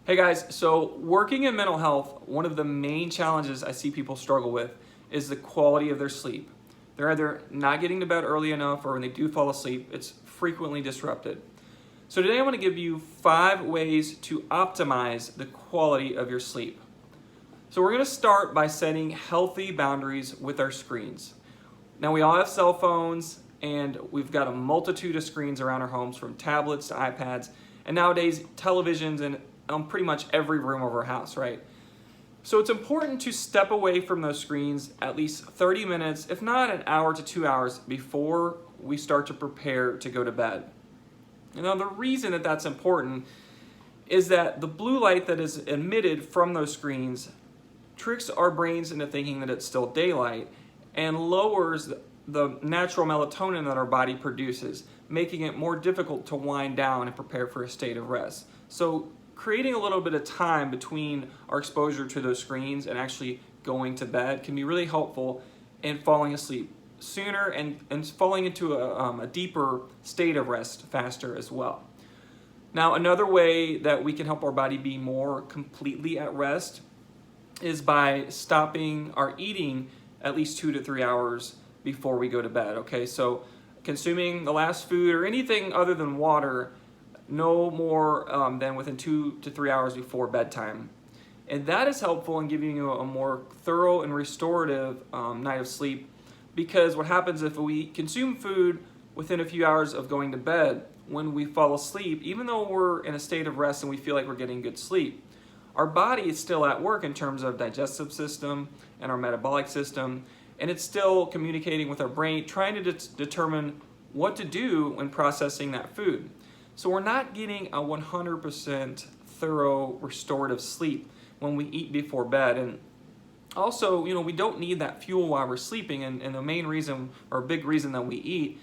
Hey guys, so working in mental health, one of the main challenges I see people struggle with is the quality of their sleep. They're either not getting to bed early enough, or when they do fall asleep, it's frequently disrupted. So today I want to give you 5 ways to optimize the quality of your sleep. So we're going to start by setting healthy boundaries with our screens. Now we all have cell phones and we've got a multitude of screens around our homes, from tablets to iPads, and nowadays televisions in pretty much every room of our house, right? So it's important to step away from those screens at least 30 minutes, if not an hour to 2 hours, before we start to prepare to go to bed. Now the reason that that's important is that the blue light that is emitted from those screens tricks our brains into thinking that it's still daylight and lowers the natural melatonin that our body produces, making it more difficult to wind down and prepare for a state of rest. So creating a little bit of time between our exposure to those screens and actually going to bed can be really helpful in falling asleep sooner and falling into a deeper state of rest faster as well. Now, another way that we can help our body be more completely at rest is by stopping our eating at least 2 to 3 hours before we go to bed, okay? So consuming the last food or anything other than water no more than within 2 to 3 hours before bedtime. And that is helpful in giving you a more thorough and restorative night of sleep, because what happens if we consume food within a few hours of going to bed, when we fall asleep, even though we're in a state of rest and we feel like we're getting good sleep, our body is still at work in terms of digestive system and our metabolic system, and it's still communicating with our brain, trying to determine what to do when processing that food. So we're not getting a 100% thorough restorative sleep when we eat before bed. And also, we don't need that fuel while we're sleeping, and the main reason, or a big reason, that we eat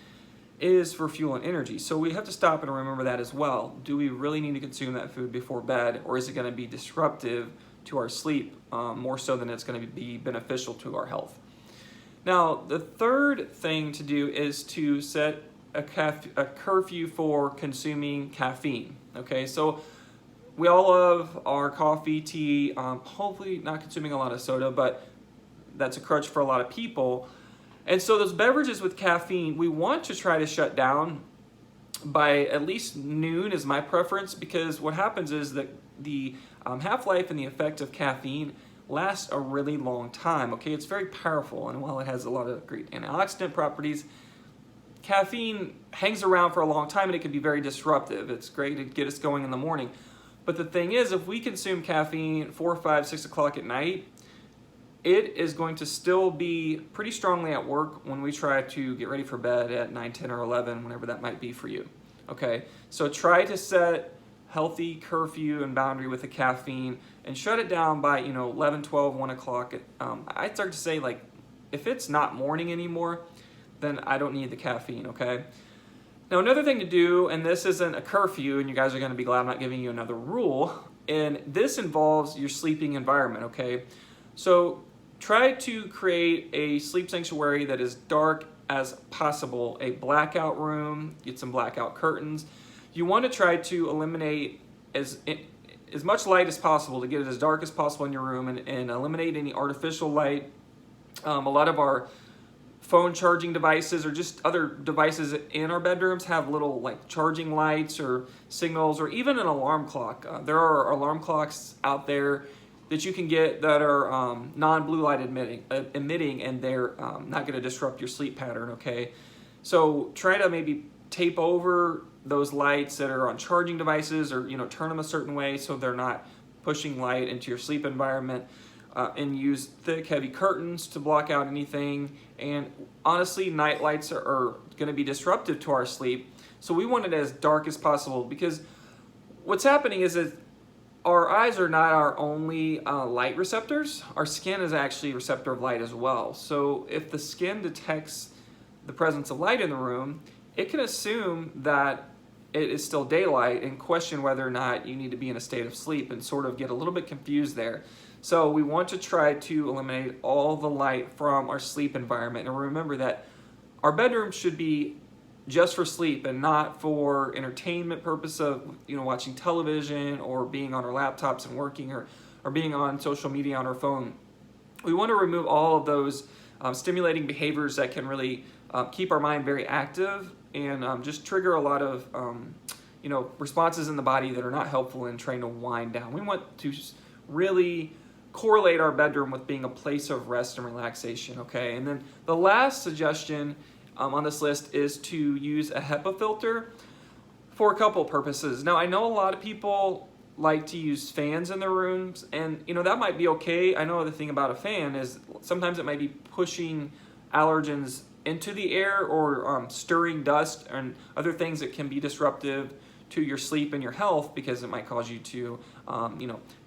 is for fuel and energy. So we have to stop and remember that as well. Do we really need to consume that food before bed, or is it going to be disruptive to our sleep, more so than it's going to be beneficial to our health? Now, the third thing to do is to set a curfew for consuming caffeine. Okay, so we all love our coffee, tea, hopefully not consuming a lot of soda, but that's a crutch for a lot of people. And so those beverages with caffeine, we want to try to shut down by at least noon is my preference, because what happens is that the half-life and the effect of caffeine lasts a really long time. Okay, it's very powerful, and while it has a lot of great antioxidant properties, caffeine hangs around for a long time and it can be very disruptive. It's great to get us going in the morning. But the thing is, if we consume caffeine 4, 5, 6 o'clock at night, it is going to still be pretty strongly at work when we try to get ready for bed at 9, 10, or 11, whenever that might be for you. Okay, so try to set healthy curfew and boundary with the caffeine and shut it down by 11, 12, 1 o'clock. I start to say, like, if it's not morning anymore, then I don't need the caffeine, okay? Now, another thing to do, and this isn't a curfew, and you guys are going to be glad I'm not giving you another rule, and this involves your sleeping environment, okay? So try to create a sleep sanctuary that is dark as possible, a blackout room, get some blackout curtains. You want to try to eliminate as much light as possible to get it as dark as possible in your room, and eliminate any artificial light. A lot of our phone charging devices or just other devices in our bedrooms have little charging lights or signals, or even an alarm clock. There are alarm clocks out there that you can get that are non-blue light emitting, and they're not going to disrupt your sleep pattern, okay? So try to maybe tape over those lights that are on charging devices, or turn them a certain way so they're not pushing light into your sleep environment. And use thick, heavy curtains to block out anything. And honestly, night lights are going to be disruptive to our sleep, so we want it as dark as possible, because what's happening is that our eyes are not our only light receptors. Our skin is actually a receptor of light as well. So if the skin detects the presence of light in the room, it can assume that it is still daylight and question whether or not you need to be in a state of sleep, and sort of get a little bit confused there. So we want to try to eliminate all the light from our sleep environment. And remember that our bedroom should be just for sleep and not for entertainment purpose of watching television or being on our laptops and working, or being on social media on our phone. We want to remove all of those stimulating behaviors that can really keep our mind very active and just trigger a lot of responses in the body that are not helpful in trying to wind down. We want to really correlate our bedroom with being a place of rest and relaxation, okay? And then the last suggestion on this list is to use a HEPA filter for a couple purposes. Now, I know a lot of people like to use fans in their rooms, and that might be okay. I know the thing about a fan is sometimes it might be pushing allergens into the air or stirring dust and other things that can be disruptive to your sleep and your health, because it might cause you to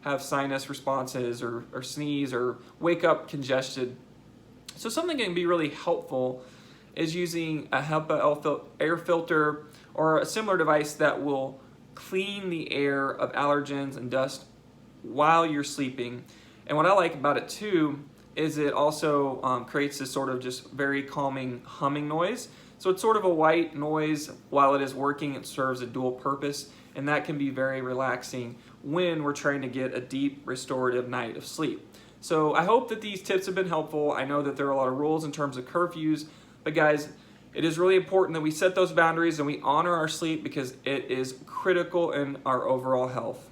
have sinus responses or sneeze or wake up congested. So something that can be really helpful is using a HEPA air filter or a similar device that will clean the air of allergens and dust while you're sleeping. And what I like about it too is it also creates this sort of just very calming humming noise. So it's sort of a white noise while it is working. It serves a dual purpose, and that can be very relaxing when we're trying to get a deep restorative night of sleep. So I hope that these tips have been helpful. I know that there are a lot of rules in terms of curfews, but guys, it is really important that we set those boundaries and we honor our sleep, because it is critical in our overall health.